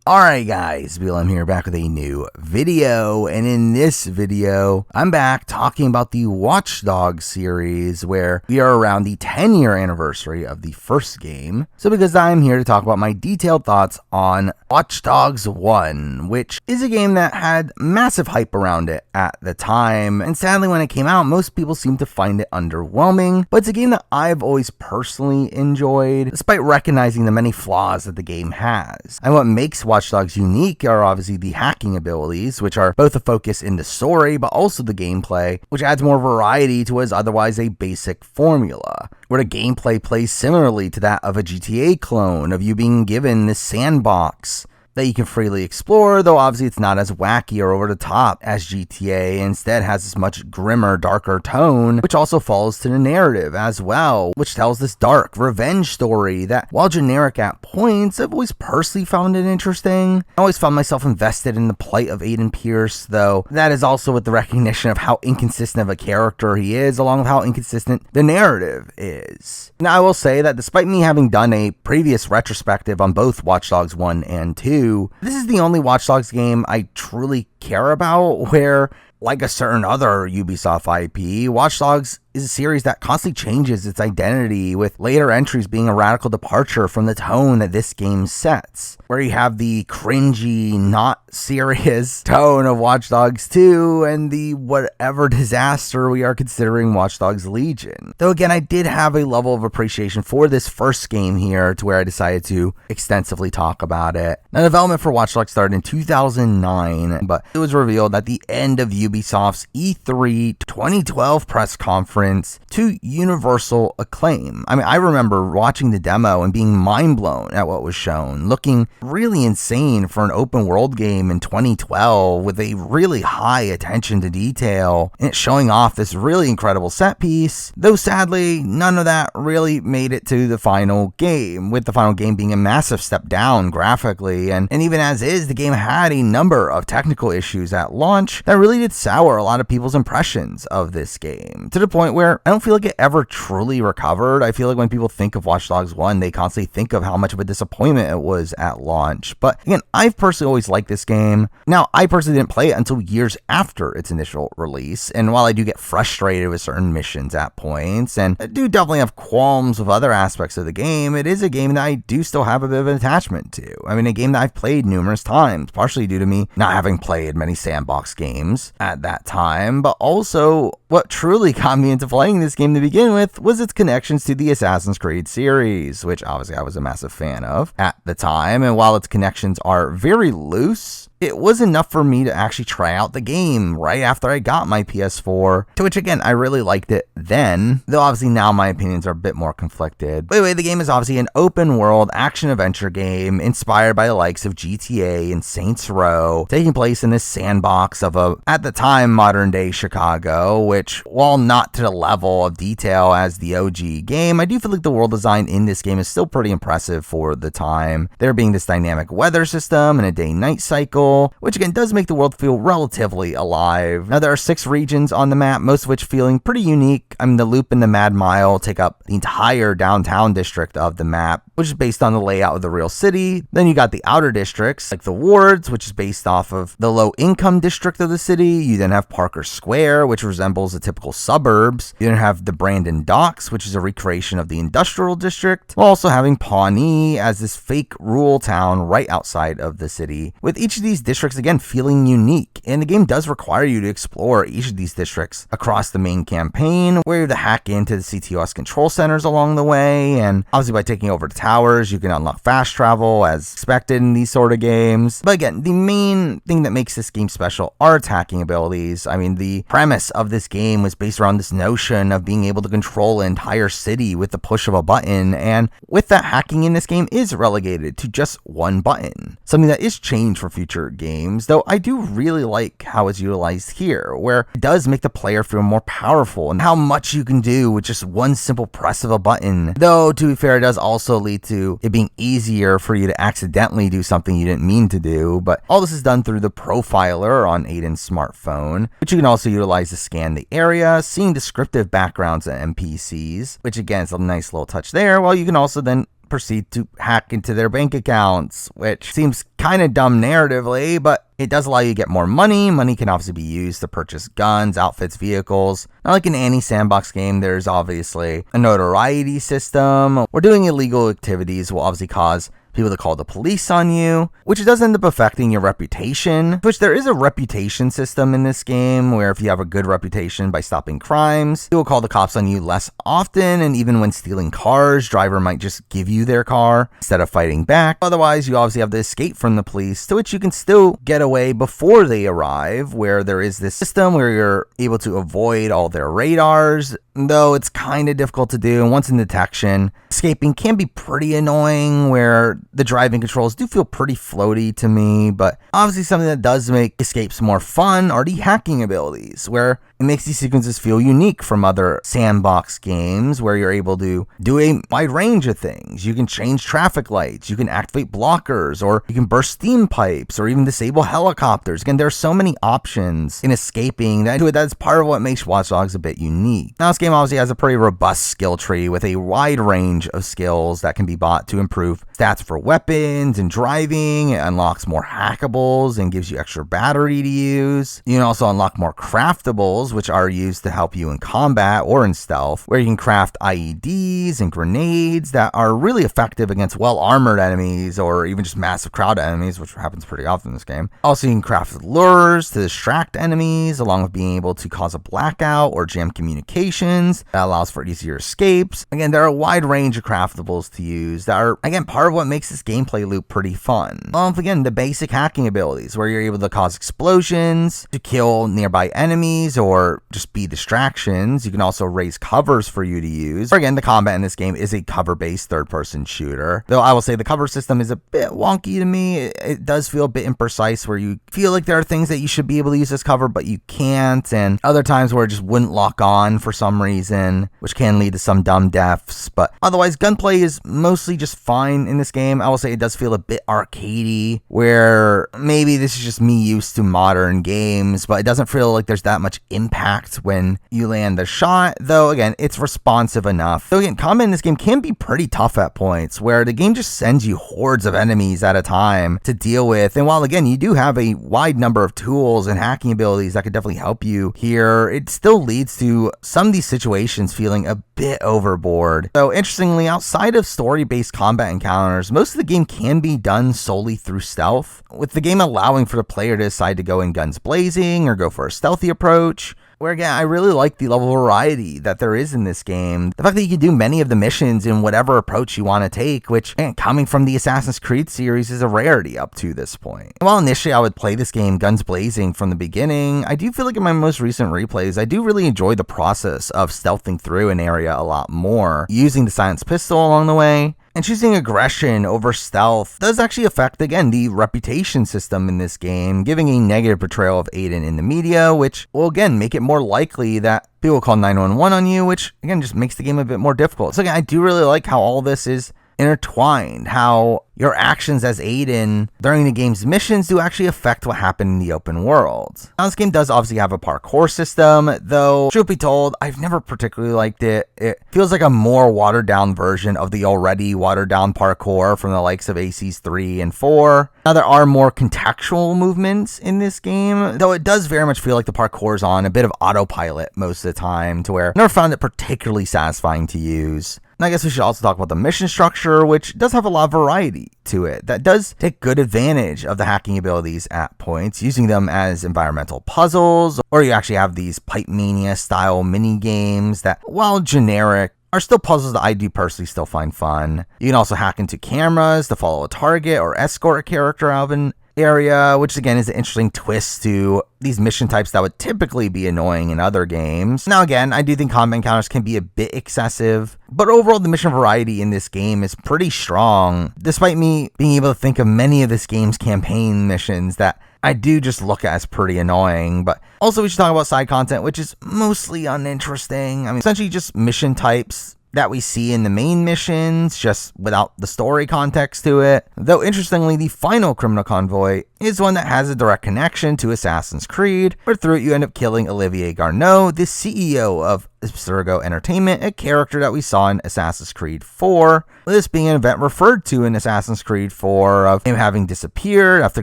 Alright guys, BLM here, back with a new video, and in this video, I'm back talking about the Watch Dogs series, where we are around the 10-year anniversary of the first game. So because I'm here to talk about my detailed thoughts on Watch Dogs 1, which is a game that had massive hype around it at the time, and sadly when it came out, most people seemed to find it underwhelming, but it's a game that I've always personally enjoyed, despite recognizing the many flaws that the game has. And what makes Watch Dogs unique are obviously the hacking abilities, which are both a focus in the story, but also the gameplay, which adds more variety to what is otherwise a basic formula, where the gameplay plays similarly to that of a GTA clone, of you being given this sandbox that you can freely explore, though obviously it's not as wacky or over the top as GTA, instead has this much grimmer, darker tone, which also falls to the narrative as well, which tells this dark revenge story that, while generic at points, I've always personally found it interesting. I always found myself invested in the plight of Aiden Pierce, though that is also with the recognition of how inconsistent of a character he is, along with how inconsistent the narrative is. Now I will say that despite me having done a previous retrospective on both Watch Dogs 1 and 2, this is the only Watch Dogs game I truly care about where, like a certain other Ubisoft IP, Watch Dogs is a series that constantly changes its identity, with later entries being a radical departure from the tone that this game sets, where you have the cringy, not serious tone of Watch Dogs 2 and the whatever disaster we are considering Watch Dogs Legion. Though again, I did have a level of appreciation for this first game here to where I decided to extensively talk about it. Now, development for Watch Dogs started in 2009, but it was revealed at the end of Ubisoft's E3 2012 press conference to universal acclaim. I mean, I remember watching the demo and being mind blown at what was shown, looking really insane for an open world game in 2012 with a really high attention to detail, and it showing off this really incredible set piece, though sadly none of that really made it to the final game, with the final game being a massive step down graphically, and even as is, the game had a number of technical issues at launch that really did sour a lot of people's impressions of this game, to the point where I don't feel like it ever truly recovered. I feel like when people think of Watch Dogs 1, they constantly think of how much of a disappointment it was at launch. But again, I've personally always liked this game. Now, I personally didn't play it until years after its initial release, and while I do get frustrated with certain missions at points, and I do definitely have qualms with other aspects of the game, it is a game that I do still have a bit of an attachment to. I mean, a game that I've played numerous times, partially due to me not having played many sandbox games at that time, but also what truly got me into playing this game to begin with was its connections to the Assassin's Creed series, which obviously I was a massive fan of at the time, and while its connections are very loose, it was enough for me to actually try out the game right after I got my PS4, to which again, I really liked it then, though obviously now my opinions are a bit more conflicted. But anyway, the game is obviously an open world action-adventure game inspired by the likes of GTA and Saints Row, taking place in this sandbox of at the time, modern-day Chicago, which, while not to the level of detail as the OG game, I do feel like the world design in this game is still pretty impressive for the time, there being this dynamic weather system and a day-night cycle, which again does make the world feel relatively alive. Now, there are 6 regions on the map, most of which feeling pretty unique. I mean, the Loop and the Mad Mile take up the entire downtown district of the map, which is based on the layout of the real city. Then you got the outer districts, like the Wards, which is based off of the low-income district of the city. You then have Parker Square, which resembles the typical suburbs. You then have the Brandon Docks, which is a recreation of the industrial district, while also having Pawnee as this fake rural town right outside of the city, with each of these districts again feeling unique, and the game does require you to explore each of these districts across the main campaign, where you have to hack into the CTOS control centers along the way, and obviously by taking over the towers you can unlock fast travel as expected in these sort of games. But again, the main thing that makes this game special are its hacking abilities. I mean, the premise of this game was based around this notion of being able to control an entire city with the push of a button, and with that, hacking in this game is relegated to just one button, something that is changed for future games, though I do really like how it's utilized here, where it does make the player feel more powerful and how much you can do with just one simple press of a button. Though, to be fair, it does also lead to it being easier for you to accidentally do something you didn't mean to do, but all this is done through the profiler on Aiden's smartphone, which you can also utilize to scan the area, seeing descriptive backgrounds and NPCs, which again is a nice little touch there, while you can also then proceed to hack into their bank accounts, which seems kind of dumb narratively, but it does allow you to get more money. Money can obviously be used to purchase guns, outfits, vehicles. Not like in any sandbox game, there's obviously a notoriety system, or doing illegal activities will obviously cause people to call the police on you, which does end up affecting your reputation, which there is a reputation system in this game where if you have a good reputation by stopping crimes, people will call the cops on you less often, and even when stealing cars, driver might just give you their car instead of fighting back. Otherwise, you obviously have to escape from the police, to which you can still get away before they arrive, where there is this system where you're able to avoid all their radars, though it's kind of difficult to do. And once in detection, escaping can be pretty annoying, where the driving controls do feel pretty floaty to me, but obviously something that does make escapes more fun are the hacking abilities, where it makes these sequences feel unique from other sandbox games, where you're able to do a wide range of things. You can change traffic lights, you can activate blockers, or you can burst steam pipes, or even disable helicopters. Again, there are so many options in escaping that's part of what makes Watch Dogs a bit unique. Now, this game obviously has a pretty robust skill tree with a wide range of skills that can be bought to improve stats for weapons and driving. It unlocks more hackables and gives you extra battery to use. You can also unlock more craftables, which are used to help you in combat or in stealth, where you can craft IEDs and grenades that are really effective against well-armored enemies or even just massive crowd enemies, which happens pretty often in this game. Also, you can craft lures to distract enemies, along with being able to cause a blackout or jam communications. That allows for easier escapes. Again, there are a wide range of craftables to use that are, again, part of what makes this gameplay loop pretty fun. Along with, again, the basic hacking abilities, where you're able to cause explosions, to kill nearby enemies, or just be distractions. You can also raise covers for you to use. Again, the combat in this game is a cover-based third-person shooter, though I will say the cover system is a bit wonky to me. It does feel a bit imprecise, where you feel like there are things that you should be able to use as cover, but you can't, and other times where it just wouldn't lock on for some reason, which can lead to some dumb deaths. But otherwise, gunplay is mostly just fine in this game. I will say it does feel a bit arcadey, where maybe this is just me used to modern games, but it doesn't feel like there's that much impact when you land the shot, though again, it's responsive enough. Though again, combat in this game can be pretty tough at points, where the game just sends you hordes of enemies at a time to deal with, and while again, you do have a wide number of tools and hacking abilities that could definitely help you here, it still leads to some of these situations feeling a bit overboard. So interestingly, outside of story-based combat encounters, most of the game can be done solely through stealth, with the game allowing for the player to decide to go in guns blazing or go for a stealthy approach. Where again, I really like the level of variety that there is in this game. The fact that you can do many of the missions in whatever approach you want to take, which, again, coming from the Assassin's Creed series, is a rarity up to this point. And while initially I would play this game guns blazing from the beginning, I do feel like in my most recent replays, I do really enjoy the process of stealthing through an area a lot more, using the silenced pistol along the way. And choosing aggression over stealth does actually affect, again, the reputation system in this game, giving a negative portrayal of Aiden in the media, which will, again, make it more likely that people call 911 on you, which, again, just makes the game a bit more difficult. So, again, I do really like how all this is intertwined, how your actions as Aiden during the game's missions do actually affect what happened in the open world. Now, this game does obviously have a parkour system, though, truth be told, I've never particularly liked it. It feels like a more watered down version of the already watered down parkour from the likes of ACs 3 and 4. Now, there are more contextual movements in this game, though it does very much feel like the parkour is on a bit of autopilot most of the time, to where I never found it particularly satisfying to use. And I guess we should also talk about the mission structure, which does have a lot of variety to it. That does take good advantage of the hacking abilities at points, using them as environmental puzzles, or you actually have these Pipe Mania style mini games that, while generic, are still puzzles that I do personally still find fun. You can also hack into cameras to follow a target or escort a character out of an area, which again is an interesting twist to these mission types that would typically be annoying in other games. Now again, I do think combat encounters can be a bit excessive, but overall the mission variety in this game is pretty strong, despite me being able to think of many of this game's campaign missions that I do just look at as pretty annoying. But also we should talk about side content, which is mostly uninteresting. I mean, essentially just mission types that we see in the main missions, just without the story context to it. Though interestingly, the final criminal convoy is one that has a direct connection to Assassin's Creed, where through it you end up killing Olivier Garneau, the CEO of Abstergo Entertainment, a character that we saw in Assassin's Creed 4. This being an event referred to in Assassin's Creed 4 of him having disappeared after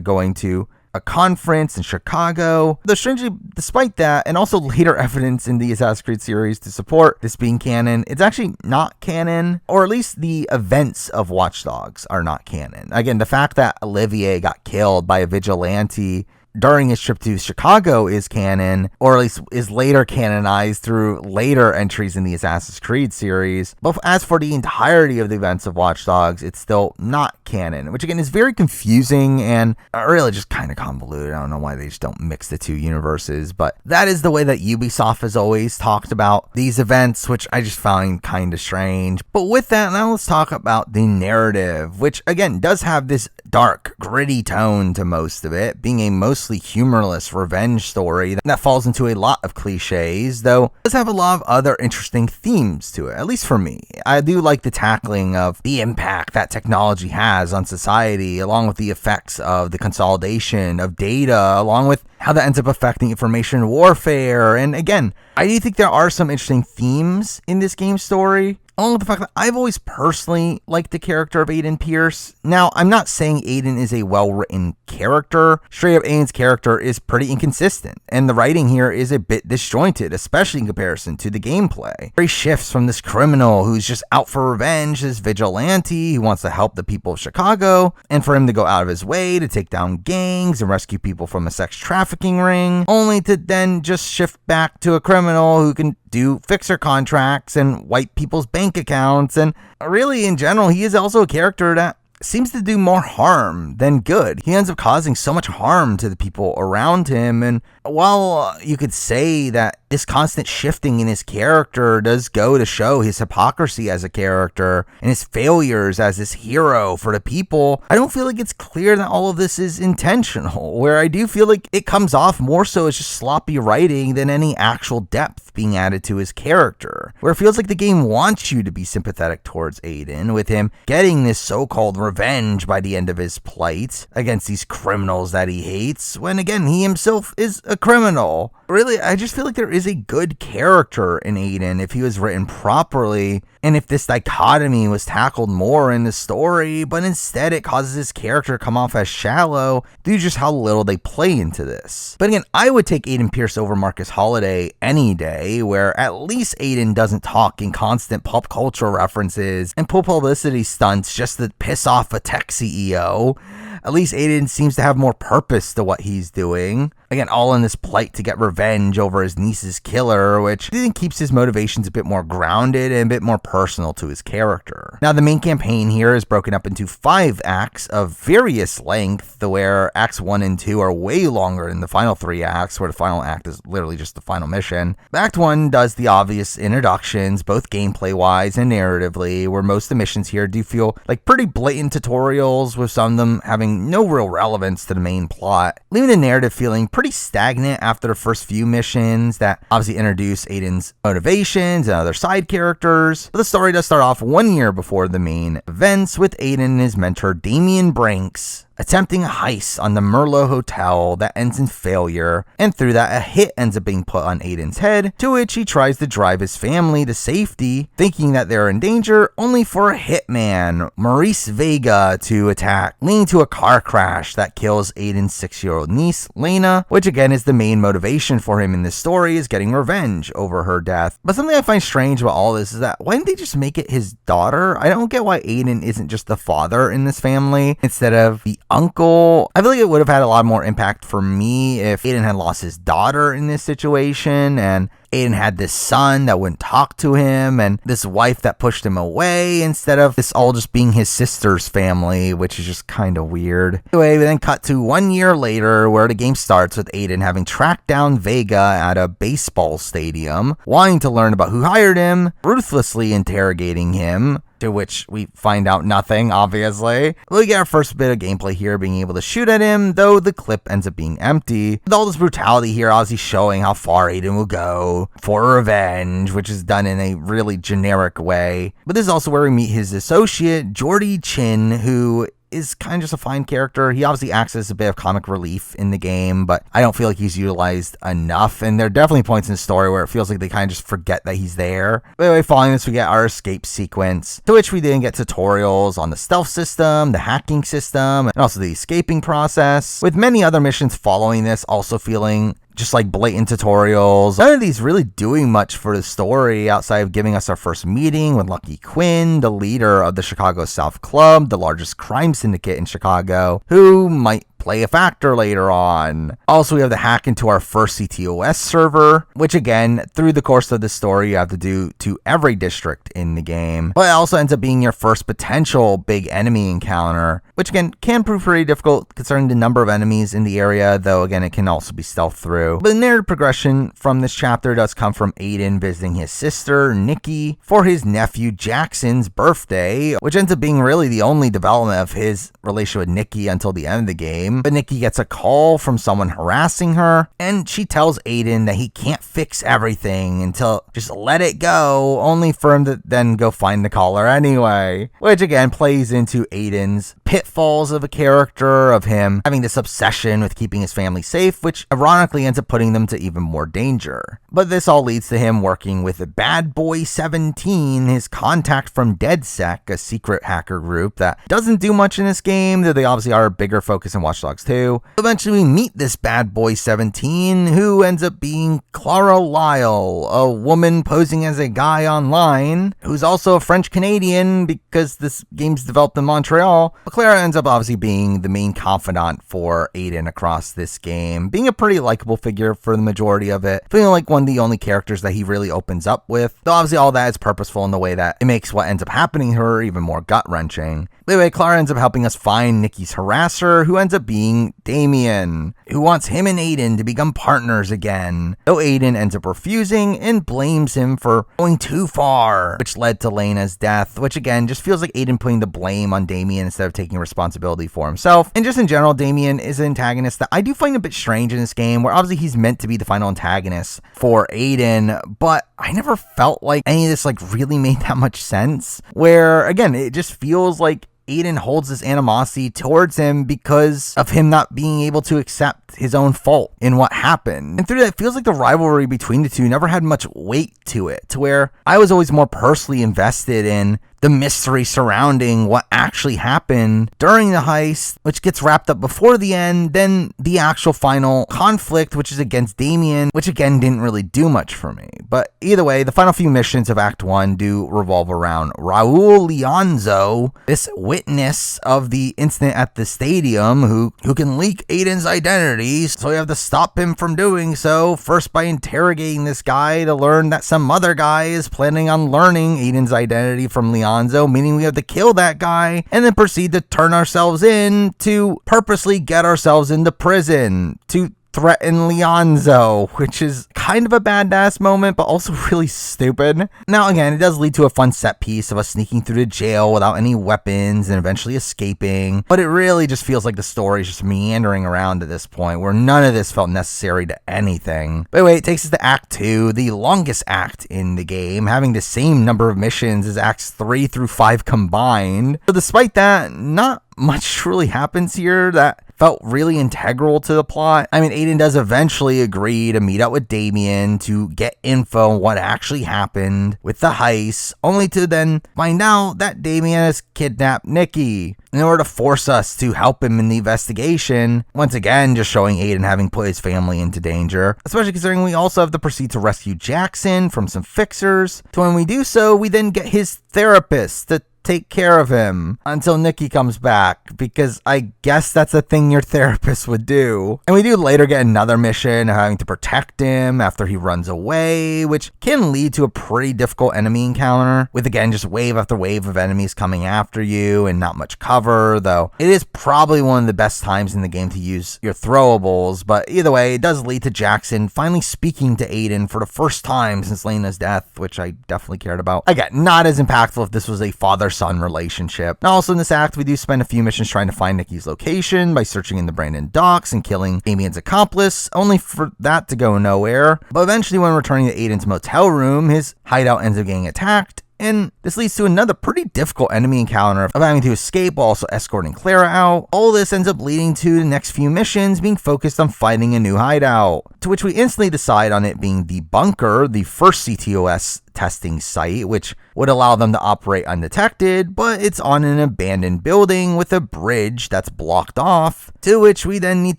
going to a conference in Chicago. Though strangely, despite that, and also later evidence in the Assassin's Creed series to support this being canon, it's actually not canon, or at least the events of Watch Dogs are not canon. Again, the fact that Olivier got killed by a vigilante during his trip to Chicago is canon, or at least is later canonized through later entries in the Assassin's Creed series. But as for the entirety of the events of Watch Dogs, it's still not canon, which again is very confusing and really just kind of convoluted. I don't know why they just don't mix the two universes, but that is the way that Ubisoft has always talked about these events, which I just find kind of strange. But with that, now let's talk about the narrative, which again does have this dark, gritty tone to most of it, being a mostly humorless revenge story that falls into a lot of cliches, though it does have a lot of other interesting themes to it, at least for me. I do like the tackling of the impact that technology has on society, along with the effects of the consolidation of data, along with how that ends up affecting information warfare. And again, I do think there are some interesting themes in this game story, along with the fact that I've always personally liked the character of Aiden Pierce. Now, I'm not saying Aiden is a well-written character. Straight up, Aiden's character is pretty inconsistent, and the writing here is a bit disjointed, especially in comparison to the gameplay. He shifts from this criminal who's just out for revenge, this vigilante who wants to help the people of Chicago, and for him to go out of his way to take down gangs and rescue people from a sex trafficking ring, only to then just shift back to a criminal who can do fixer contracts and wipe people's bank accounts. And really, in general, he is also a character that seems to do more harm than good. He ends up causing so much harm to the people around him, and while you could say that this constant shifting in his character does go to show his hypocrisy as a character and his failures as this hero for the people, I don't feel like it's clear that all of this is intentional, where I do feel like it comes off more so as just sloppy writing than any actual depth being added to his character, where it feels like the game wants you to be sympathetic towards Aiden, with him getting this so-called revenge by the end of his plight against these criminals that he hates, when again, he himself is a criminal. Really, I just feel like there is a good character in Aiden if he was written properly, and if this dichotomy was tackled more in the story, but instead it causes his character to come off as shallow due to just how little they play into this. But again, I would take Aiden Pierce over Marcus Holiday any day, where at least Aiden doesn't talk in constant pop culture references and pull publicity stunts just to piss off a tech CEO. At least Aiden seems to have more purpose to what he's doing. Again, all in this plight to get revenge over his niece's killer, which I think keeps his motivations a bit more grounded and a bit more personal to his character. Now, the main campaign here is broken up into 5 acts of various length, where acts 1 and 2 are way longer than the final 3 acts, where the final act is literally just the final mission. Act 1 does the obvious introductions, both gameplay-wise and narratively, where most of the missions here do feel like pretty blatant tutorials, with some of them having no real relevance to the main plot, leaving the narrative feeling pretty stagnant after the first few missions that obviously introduce Aiden's motivations and other side characters. But the story does start off 1 year before the main events, with Aiden and his mentor Damian Branks attempting a heist on the Merlot Hotel that ends in failure, and through that a hit ends up being put on Aiden's head, to which he tries to drive his family to safety, thinking that they're in danger, only for a hitman, Maurice Vega, to attack, leading to a car crash that kills Aiden's 6-year-old niece, Lena, which again is the main motivation for him in this story, is getting revenge over her death. But something I find strange about all this is that why didn't they just make it his daughter? I don't get why Aiden isn't just the father in this family instead of the uncle. I feel like it would have had a lot more impact for me if Aiden had lost his daughter in this situation, and Aiden had this son that wouldn't talk to him, and this wife that pushed him away, instead of this all just being his sister's family, which is just kind of weird. Anyway, we then cut to 1 year later, where the game starts with Aiden having tracked down Vega at a baseball stadium, wanting to learn about who hired him, ruthlessly interrogating him, to which we find out nothing, obviously. We get our first bit of gameplay here, being able to shoot at him, though the clip ends up being empty. With all this brutality here, obviously showing how far Aiden will go for revenge, which is done in a really generic way. But this is also where we meet his associate, Jordy Chin, who is kind of just a fine character. He obviously acts as a bit of comic relief in the game, but I don't feel like he's utilized enough, and there are definitely points in the story where it feels like they kind of just forget that he's there. But anyway, following this, we get our escape sequence, to which we then get tutorials on the stealth system, the hacking system, and also the escaping process, with many other missions following this also feeling just like blatant tutorials. None of these really doing much for the story outside of giving us our first meeting with Lucky Quinn, the leader of the Chicago South Club, the largest crime syndicate in Chicago, who might play a factor later on. Also, we have the hack into our first CTOS server, which again, through the course of the story, you have to do to every district in the game. But it also ends up being your first potential big enemy encounter, which again, can prove pretty difficult concerning the number of enemies in the area, though again, it can also be stealthed through. But the narrative progression from this chapter does come from Aiden visiting his sister, Nikki, for his nephew Jackson's birthday, which ends up being really the only development of his relation with Nikki until the end of the game. But Nikki gets a call from someone harassing her, and she tells Aiden that he can't fix everything until just let it go, only for him to then go find the caller anyway. Which again plays into Aiden's pitfalls of a character, of him having this obsession with keeping his family safe, which ironically ends up putting them to even more danger. But this all leads to him working with Bad Boy 17, his contact from DedSec, a secret hacker group that doesn't do much in this game, though they obviously are a bigger focus in Watch Dogs 2. Eventually we meet this Bad Boy 17, who ends up being Clara Lyle, a woman posing as a guy online, who's also a French Canadian because this game's developed in Montreal. But Clara ends up obviously being the main confidant for Aiden across this game, being a pretty likable figure for the majority of it, feeling like one of the only characters that he really opens up with, though obviously all that is purposeful in the way that it makes what ends up happening to her even more gut-wrenching. Anyway, Clara ends up helping us find Nikki's harasser, who ends up being Damien, who wants him and Aiden to become partners again, though Aiden ends up refusing and blames him for going too far, which led to Lena's death, which again just feels like Aiden putting the blame on Damien instead of taking responsibility for himself. And just in general, Damien is an antagonist that I do find a bit strange in this game, where obviously he's meant to be the final antagonist for Aiden, but I never felt like any of this like really made that much sense, where again, it just feels like Aiden holds this animosity towards him because of him not being able to accept his own fault in what happened. And through that, it feels like the rivalry between the two never had much weight to it, to where I was always more personally invested in the mystery surrounding what actually happened during the heist, which gets wrapped up before the end, then the actual final conflict, which is against Damien, which again didn't really do much for me. But either way, the final few missions of Act 1 do revolve around Raul Leonzo, this witness of the incident at the stadium who can leak Aiden's identity, so you have to stop him from doing so, first by interrogating this guy to learn that some other guy is planning on learning Aiden's identity from Leonzo, meaning we have to kill that guy, and then proceed to turn ourselves in to purposely get ourselves into prison, to threaten Leonzo, which is kind of a badass moment, but also really stupid. Now again, it does lead to a fun set piece of us sneaking through the jail without any weapons and eventually escaping, but it really just feels like the story is just meandering around at this point, where none of this felt necessary to anything. But anyway, it takes us to Act 2, the longest act in the game, having the same number of missions as Acts 3 through 5 combined. So despite that, not much truly happens here that felt really integral to the plot. I mean, Aiden does eventually agree to meet up with Damien to get info on what actually happened with the heist, only to then find out that Damien has kidnapped Nikki in order to force us to help him in the investigation. Once again, just showing Aiden having put his family into danger, especially considering we also have to proceed to rescue Jackson from some fixers. So when we do so, we then get his therapist to take care of him until Nikki comes back, because I guess that's a thing your therapist would do. And we do later get another mission of having to protect him after he runs away, which can lead to a pretty difficult enemy encounter, with again just wave after wave of enemies coming after you and not much cover, though it is probably one of the best times in the game to use your throwables. But either way, it does lead to Jackson finally speaking to Aiden for the first time since Lena's death, which I definitely cared about. Again, not as impactful if this was a father father-son relationship. And also in this act, we do spend a few missions trying to find Nikki's location by searching in the Brandon docks and killing Damien's accomplice, only for that to go nowhere. But eventually when returning to Aiden's motel room, his hideout ends up getting attacked, and this leads to another pretty difficult enemy encounter of having to escape while also escorting Clara out. All this ends up leading to the next few missions being focused on finding a new hideout, to which we instantly decide on it being the bunker, the first CTOS testing site, which would allow them to operate undetected, but it's on an abandoned building with a bridge that's blocked off, to which we then need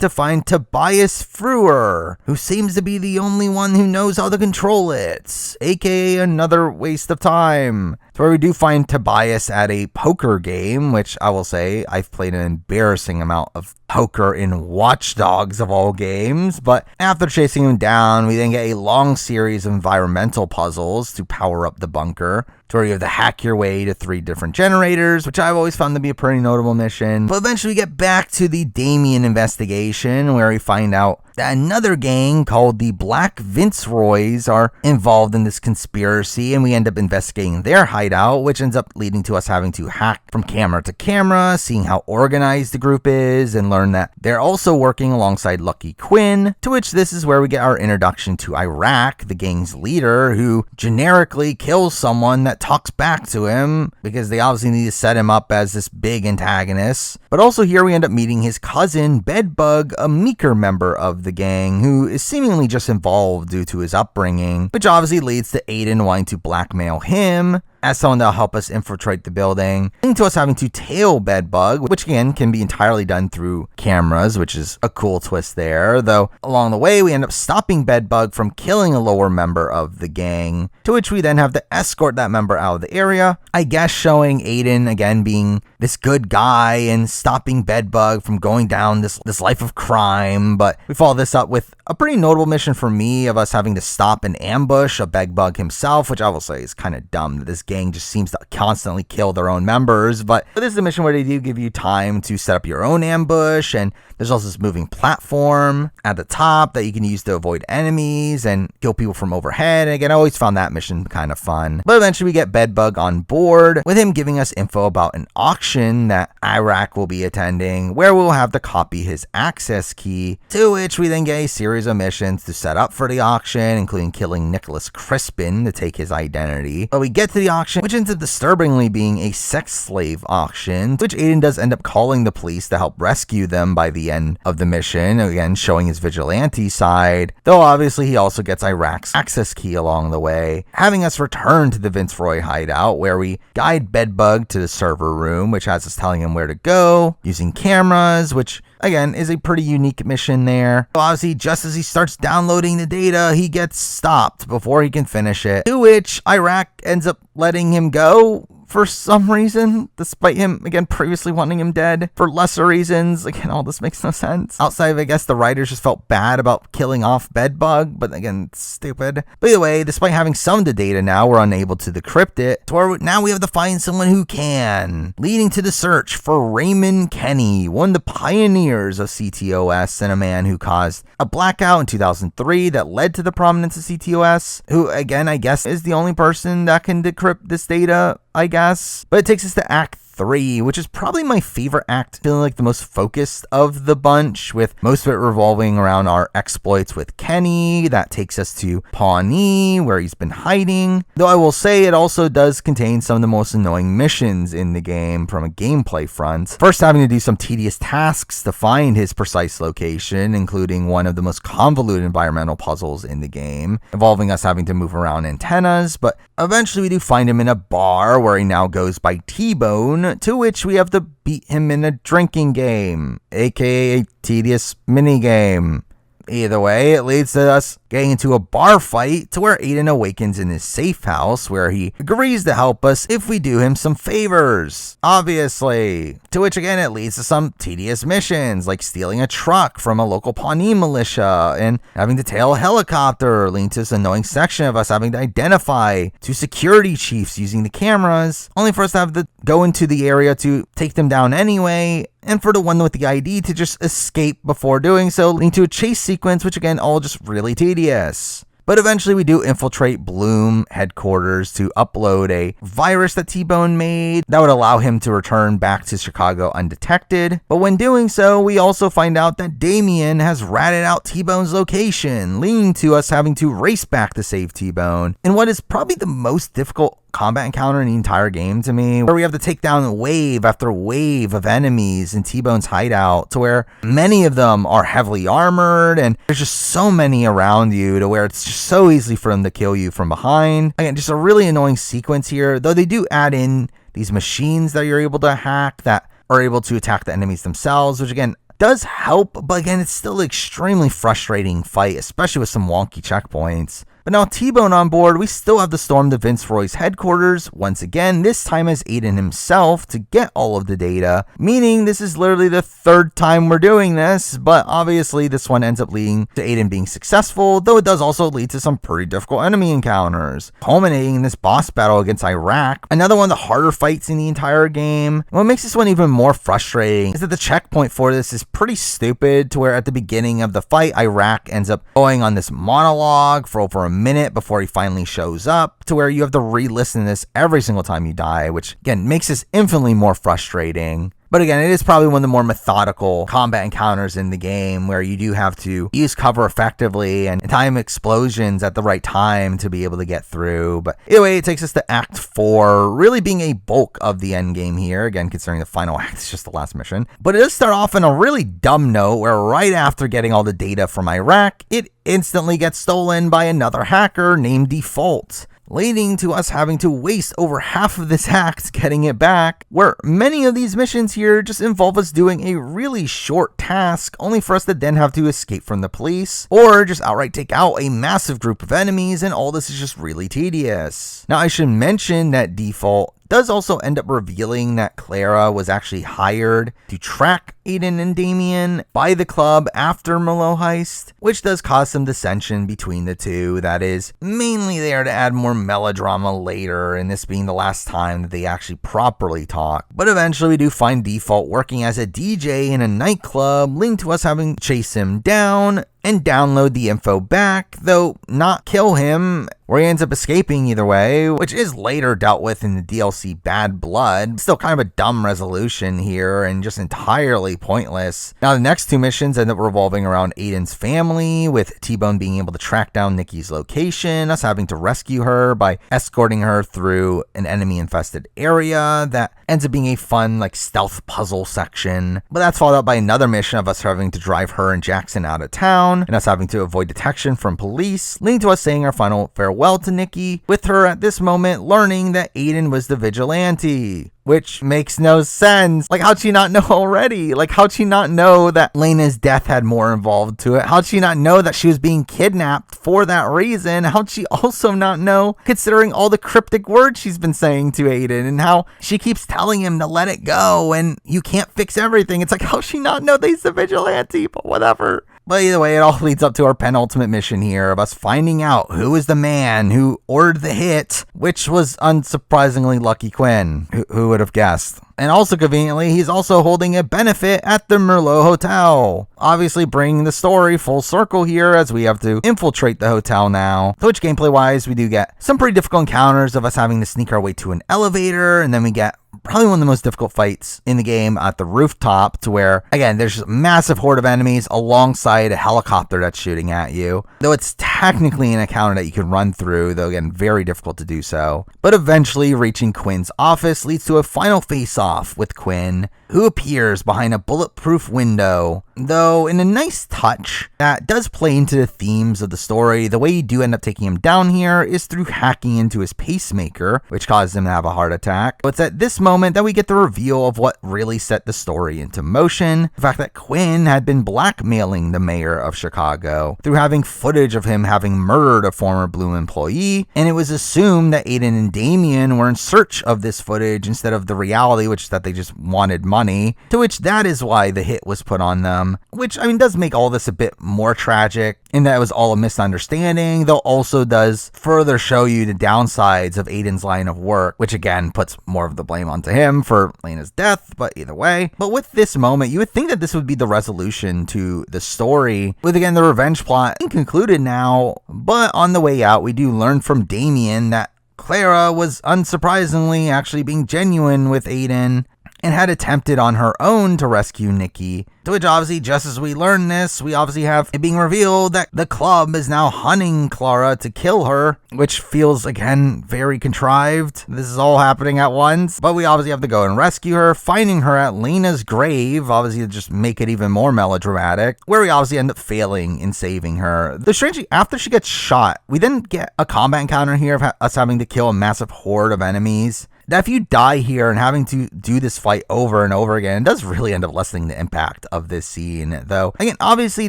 to find Tobias Frewer, who seems to be the only one who knows how to control it, aka another waste of time. It's where we do find Tobias at a poker game, which I will say I've played an embarrassing amount of poker in Watch Dogs of all games, but after chasing him down, we then get a long series of environmental puzzles to power up the bunker, to where you have to hack your way to 3 different generators, which I've always found to be a pretty notable mission. But eventually we get back to the Damien investigation, where we find out that another gang called the Black Vinceroys are involved in this conspiracy, and we end up investigating their hideout, which ends up leading to us having to hack from camera to camera, seeing how organized the group is, and learn that they're also working alongside Lucky Quinn, to which this is where we get our introduction to Iraq, the gang's leader, who generically kills someone that talks back to him, because they obviously need to set him up as this big antagonist. But also here we end up meeting his cousin, Bedbug, a meeker member of the gang, who is seemingly just involved due to his upbringing, which obviously leads to Aiden wanting to blackmail him as someone that'll help us infiltrate the building, leading to us having to tail Bedbug, which again can be entirely done through cameras, which is a cool twist there, though along the way we end up stopping Bedbug from killing a lower member of the gang, to which we then have to escort that member out of the area, I guess showing Aiden again being this good guy and stopping Bedbug from going down this life of crime. But we follow this up with a pretty notable mission for me of us having to stop and ambush a Bedbug himself, which I will say is kind of dumb that this gang just seems to constantly kill their own members. But this is a mission where they do give you time to set up your own ambush, and there's also this moving platform at the top that you can use to avoid enemies and kill people from overhead. And again, I always found that mission kind of fun. But eventually we get Bedbug on board, with him giving us info about an auction that Iraq will be attending, where we'll have to copy his access key, to which we then get a series of missions to set up for the auction, including killing Nicholas Crispin to take his identity. But we get to the auction, which ends up disturbingly being a sex slave auction, which Aiden does end up calling the police to help rescue them by the end of the mission, again showing his vigilante side, though obviously he also gets Iraq's access key along the way, having us return to the Vinceroy hideout, where we guide Bedbug to the server room, which has us telling him where to go, using cameras, which again is a pretty unique mission there. So obviously just as he starts downloading the data, he gets stopped before he can finish it, to which Iraq ends up letting him go for some reason, despite him, again, previously wanting him dead for lesser reasons. Again, all this makes no sense. Outside of, I guess, the writers just felt bad about killing off Bedbug, but again, it's stupid. But either way, despite having some of the data now, we're unable to decrypt it, so where now we have to find someone who can, leading to the search for Raymond Kenny, one of the pioneers of CTOS and a man who caused a blackout in 2003 that led to the prominence of CTOS, who, again, I guess is the only person that can decrypt this data, I guess. But it takes us to Act 3, which is probably my favorite act, feeling like the most focused of the bunch, with most of it revolving around our exploits with Kenny. That takes us to Pawnee, where he's been hiding. Though I will say it also does contain some of the most annoying missions in the game from a gameplay front. First, having to do some tedious tasks to find his precise location, including one of the most convoluted environmental puzzles in the game, involving us having to move around antennas. But eventually we do find him in a bar where he now goes by T-Bone, to which we have to beat him in a drinking game, aka a tedious minigame. Either way, it leads to us getting into a bar fight, to where Aiden awakens in his safe house, where he agrees to help us if we do him some favors, obviously. To which again, it leads to some tedious missions, like stealing a truck from a local Pawnee militia and having to tail a helicopter, leading to this annoying section of us having to identify 2 security chiefs using the cameras, only for us to have to go into the area to take them down anyway, and for the one with the ID to just escape before doing so, leading to a chase sequence, which again, all just really tedious. But eventually we do infiltrate Bloom headquarters to upload a virus that T-Bone made that would allow him to return back to Chicago undetected. But when doing so, we also find out that Damien has ratted out T-Bone's location, leading to us having to race back to save T-Bone in what is probably the most difficult combat encounter in the entire game to me, where we have to take down wave after wave of enemies in T-Bone's hideout, to where many of them are heavily armored and there's just so many around you to where it's just so easy for them to kill you from behind. Again, just a really annoying sequence here, though they do add in these machines that you're able to hack that are able to attack the enemies themselves, which again does help, but again, it's still an extremely frustrating fight, especially with some wonky checkpoints. But now T-Bone on board, we still have to storm the Vince Roy's headquarters, once again, this time as Aiden himself, to get all of the data, meaning this is literally the third time we're doing this, but obviously this one ends up leading to Aiden being successful, though it does also lead to some pretty difficult enemy encounters, culminating in this boss battle against Iraq, another one of the harder fights in the entire game. What makes this one even more frustrating is that the checkpoint for this is pretty stupid, to where at the beginning of the fight, Iraq ends up going on this monologue for over a minute before he finally shows up, to where you have to re-listen to this every single time you die, which again makes this infinitely more frustrating. But again, it is probably one of the more methodical combat encounters in the game, where you do have to use cover effectively and time explosions at the right time to be able to get through. But either way, it takes us to Act 4, really being a bulk of the end game here, again considering the final act is just the last mission. But it does start off on a really dumb note, where right after getting all the data from Iraq, it instantly gets stolen by another hacker named Default, leading to us having to waste over half of this act getting it back, where many of these missions here just involve us doing a really short task, only for us to then have to escape from the police, or just outright take out a massive group of enemies, and all this is just really tedious. Now I should mention that Default does also end up revealing that Clara was actually hired to track Aiden and Damien by the club after Merlot heist, which does cause some dissension between the two that is mainly there to add more melodrama later, and this being the last time that they actually properly talk. But eventually we do find Default working as a DJ in a nightclub, leading to us having to chase him down and download the info back, though not kill him, where he ends up escaping either way, which is later dealt with in the DLC Bad Blood. Still kind of a dumb resolution here and just entirely pointless. Now the next two missions end up revolving around Aiden's family, with T-Bone being able to track down Nikki's location, us having to rescue her by escorting her through an enemy infested area that ends up being a fun like stealth puzzle section. But that's followed up by another mission of us having to drive her and Jackson out of town, and us having to avoid detection from police, leading to us saying our final farewell to Nikki, with her at this moment learning that Aiden was the vigilante. Which makes no sense. Like, how'd she not know already? Like, how'd she not know that Lena's death had more involved to it? How'd she not know that she was being kidnapped for that reason? How'd she also not know, considering all the cryptic words she's been saying to Aiden and how she keeps telling him to let it go and you can't fix everything? It's like, how'd she not know that he's the vigilante? But whatever. But either way, it all leads up to our penultimate mission here of us finding out who is the man who ordered the hit, which was unsurprisingly Lucky Quinn. Who would have guessed? And also conveniently, he's also holding a benefit at the Merlot Hotel. Obviously bringing the story full circle here as we have to infiltrate the hotel now. Which gameplay wise, we do get some pretty difficult encounters of us having to sneak our way to an elevator, and then we get probably one of the most difficult fights in the game at the rooftop, to where, again, there's just a massive horde of enemies alongside a helicopter that's shooting at you. Though it's technically an encounter that you can run through, though again, very difficult to do so. But eventually reaching Quinn's office leads to a final face-off with Quinn, who appears behind a bulletproof window. Though in a nice touch that does play into the themes of the story, the way you do end up taking him down here is through hacking into his pacemaker, which caused him to have a heart attack. But it's at this moment that we get the reveal of what really set the story into motion. The fact that Quinn had been blackmailing the mayor of Chicago through having footage of him having murdered a former Bloom employee, and it was assumed that Aiden and Damien were in search of this footage instead of the reality, which is that they just wanted money, to which that is why the hit was put on them. him, which, I mean, does make all this a bit more tragic in that it was all a misunderstanding, though also does further show you the downsides of Aiden's line of work, which again puts more of the blame onto him for Lena's death, but either way. But with this moment, you would think that this would be the resolution to the story, with again the revenge plot concluded now, but on the way out, we do learn from Damien that Clara was unsurprisingly actually being genuine with Aiden and had attempted on her own to rescue Nikki. To which obviously, just as we learn this, we obviously have it being revealed that the club is now hunting Clara to kill her, which feels, again, very contrived. This is all happening at once, but we obviously have to go and rescue her, finding her at Lena's grave, obviously to just make it even more melodramatic, where we obviously end up failing in saving her. The strangely, after she gets shot, we then get a combat encounter here of us having to kill a massive horde of enemies. That if you die here and having to do this fight over and over again, it does really end up lessening the impact of this scene, though. Again, obviously,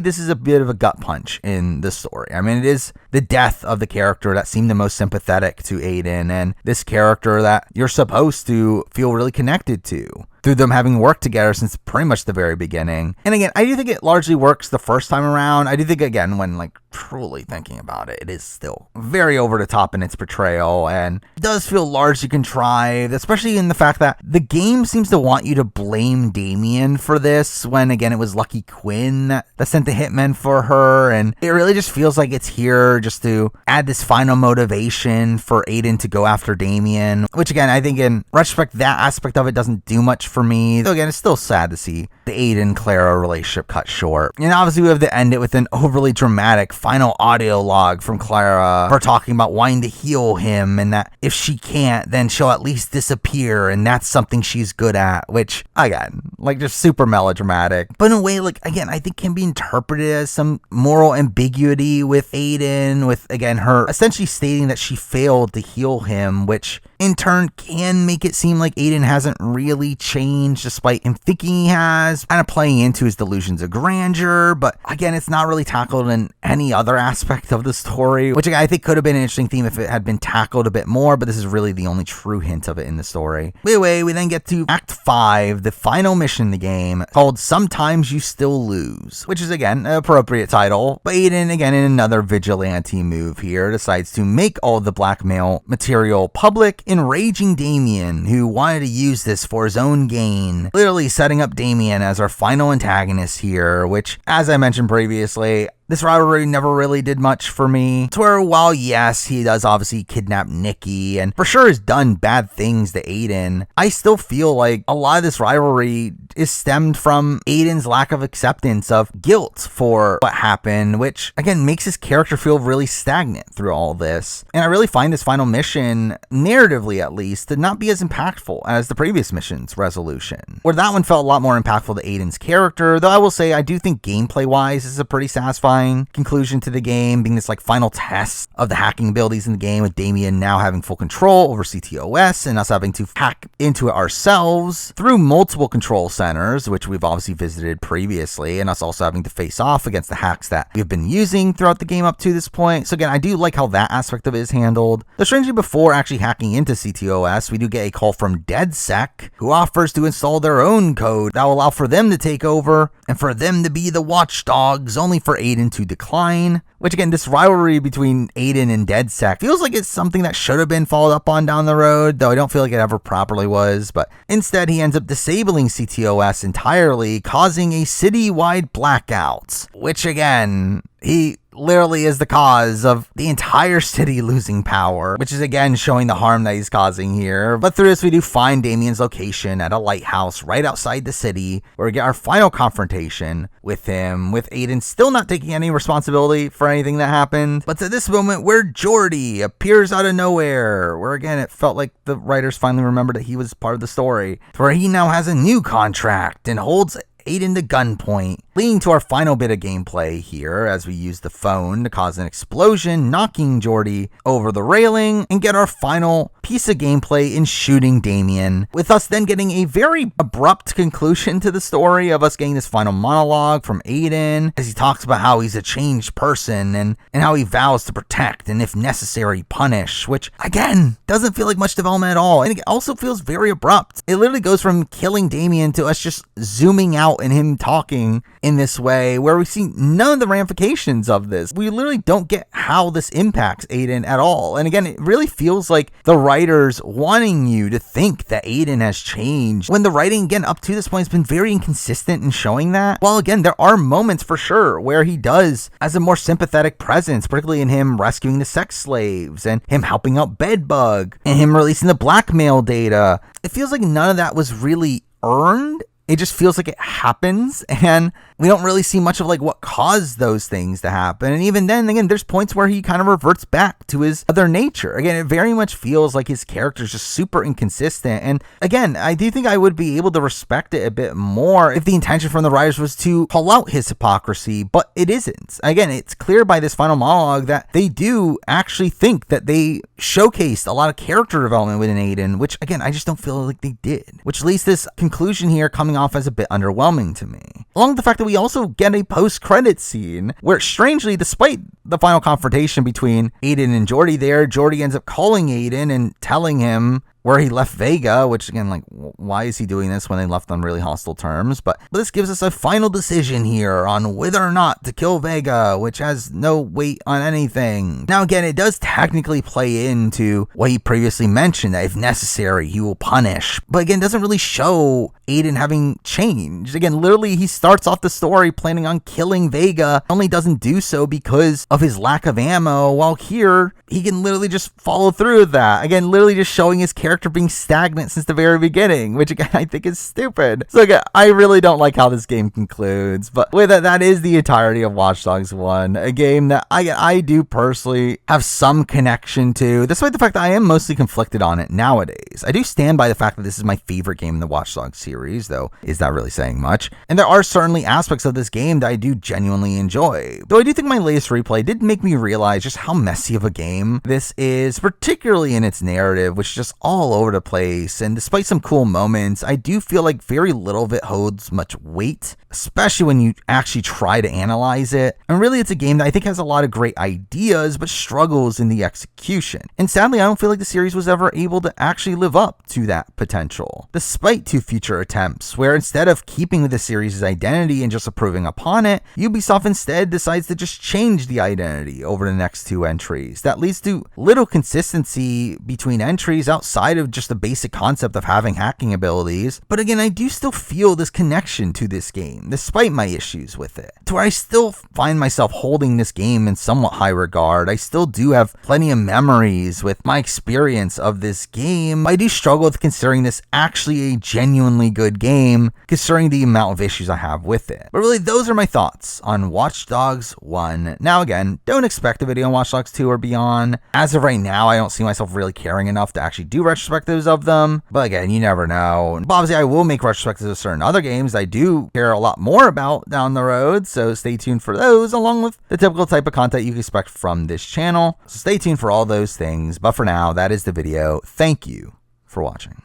this is a bit of a gut punch in the story. I mean, it is the death of the character that seemed the most sympathetic to Aiden, and this character that you're supposed to feel really connected to through them having worked together since pretty much the very beginning. And again, I do think it largely works the first time around. I do think, again, when truly thinking about it, it is still very over the top in its portrayal, and it does feel largely contrived, especially in the fact that the game seems to want you to blame Damien for this, when again, it was Lucky Quinn that sent the hitmen for her, and it really just feels like it's here just to add this final motivation for Aiden to go after Damien, which again, I think in retrospect, that aspect of it doesn't do much for me. Though again, it's still sad to see the Aiden-Clara relationship cut short. And obviously we have to end it with an overly dramatic final audio log from Clara, her talking about wanting to heal him, and that if she can't, then she'll at least disappear, and that's something she's good at, which, again, just super melodramatic. But in a way, again, I think can be interpreted as some moral ambiguity with Aiden, with, again, her essentially stating that she failed to heal him, which in turn can make it seem like Aiden hasn't really changed despite him thinking he has, kind of playing into his delusions of grandeur. But again, it's not really tackled in any other aspect of the story, which I think could have been an interesting theme if it had been tackled a bit more, but this is really the only true hint of it in the story. Anyway, we then get to Act 5, the final mission in the game, called Sometimes You Still Lose, which is again an appropriate title, but Aiden, again in another vigilante move here, decides to make all the blackmail material public, enraging Damien, who wanted to use this for his own gain, literally setting up Damien as our final antagonist here, which, as I mentioned previously, this rivalry never really did much for me. To where, while yes, he does obviously kidnap Nikki and for sure has done bad things to Aiden, I still feel like a lot of this rivalry is stemmed from Aiden's lack of acceptance of guilt for what happened, which again makes his character feel really stagnant through all this. And I really find this final mission, narratively at least, to not be as impactful as the previous mission's resolution, where that one felt a lot more impactful to Aiden's character, though I will say I do think gameplay wise this is a pretty satisfying conclusion to the game, being this final test of the hacking abilities in the game, with Damien now having full control over CTOS and us having to hack into it ourselves through multiple control centers, which we've obviously visited previously, and us also having to face off against the hacks that we've been using throughout the game up to this point. So again, I do like how that aspect of it is handled. Though strangely, before actually hacking into CTOS, we do get a call from DedSec, who offers to install their own code that will allow for them to take over and for them to be the watchdogs, only for Aiden to decline. Which again, this rivalry between Aiden and DedSec feels like it's something that should have been followed up on down the road, though I don't feel like it ever properly was. But instead, he ends up disabling CTOS entirely, causing a citywide blackout, which again, he literally is the cause of the entire city losing power, which is again showing the harm that he's causing here. But through this, we do find Damien's location at a lighthouse right outside the city, where we get our final confrontation with him, with Aiden still not taking any responsibility for anything that happened. But to this moment where Jordy appears out of nowhere, where again it felt like the writers finally remembered that he was part of the story, where he now has a new contract and holds Aiden to gunpoint, leading to our final bit of gameplay here as we use the phone to cause an explosion, knocking Jordy over the railing, and get our final piece of gameplay in shooting Damien, with us then getting a very abrupt conclusion to the story of us getting this final monologue from Aiden as he talks about how he's a changed person and how he vows to protect and if necessary punish, which again doesn't feel like much development at all, and it also feels very abrupt. It literally goes from killing Damien to us just zooming out and him talking in this way where we see none of the ramifications of this. We literally don't get how this impacts Aiden at all. And again, it really feels like the writers wanting you to think that Aiden has changed when the writing again up to this point has been very inconsistent in showing that. While again, there are moments for sure where he does as a more sympathetic presence, particularly in him rescuing the sex slaves and him helping out Bedbug and him releasing the blackmail data. It feels like none of that was really earned. It just feels like it happens, and we don't really see much of like what caused those things to happen. And even then, again, there's points where he kind of reverts back to his other nature. Again, it very much feels like his character is just super inconsistent. And again, I do think I would be able to respect it a bit more if the intention from the writers was to call out his hypocrisy, but it isn't. Again, it's clear by this final monologue that they do actually think that they showcased a lot of character development within Aiden, which again, I just don't feel like they did, which leads this conclusion here coming off as a bit underwhelming to me. Along with the fact that we also get a post-credit scene where, strangely, despite the final confrontation between Aiden and Jordy there, Jordy ends up calling Aiden and telling him where he left Vega, which again, like, why is he doing this when they left on really hostile terms? But this gives us a final decision here on whether or not to kill Vega, which has no weight on anything. Now again, it does technically play into what he previously mentioned, that if necessary, he will punish. But again, doesn't really show Aiden having changed. Again, literally, he starts off the story planning on killing Vega, only doesn't do so because of his lack of ammo, while here, he can literally just follow through with that. Again, literally just showing his character being stagnant since the very beginning, which again, I think is stupid. So again, I really don't like how this game concludes, but with it, that is the entirety of Watch Dogs 1, a game that I do personally have some connection to, despite the fact that I am mostly conflicted on it nowadays. I do stand by the fact that this is my favorite game in the Watch Dogs series, though is that really saying much? And there are certainly aspects of this game that I do genuinely enjoy, though I do think my latest replay did make me realize just how messy of a game this is, particularly in its narrative, which is just all over the place. And despite some cool moments, I do feel like very little of it holds much weight, especially when you actually try to analyze it. And really, it's a game that I think has a lot of great ideas, but struggles in the execution. And sadly, I don't feel like the series was ever able to actually live up to that potential, despite two future attempts, where instead of keeping with the series' identity and just improving upon it, Ubisoft instead decides to just change the identity over the next two entries. That leads to little consistency between entries outside of just the basic concept of having hacking abilities. But again, I do still feel this connection to this game, despite my issues with it, to where I still find myself holding this game in somewhat high regard. I still do have plenty of memories with my experience of this game. I do struggle with considering this actually a genuinely good game, considering the amount of issues I have with it. But really, those are my thoughts on Watch Dogs 1. Now again, don't expect a video on Watch Dogs 2 or beyond. As of right now, I don't see myself really caring enough to actually do retrospectives of them, but again, you never know. But obviously, I will make retrospectives of certain other games I do care a lot more about down the road, so stay tuned for those, along with the typical type of content you can expect from this channel. So stay tuned for all those things, but for now, that is the video. Thank you for watching.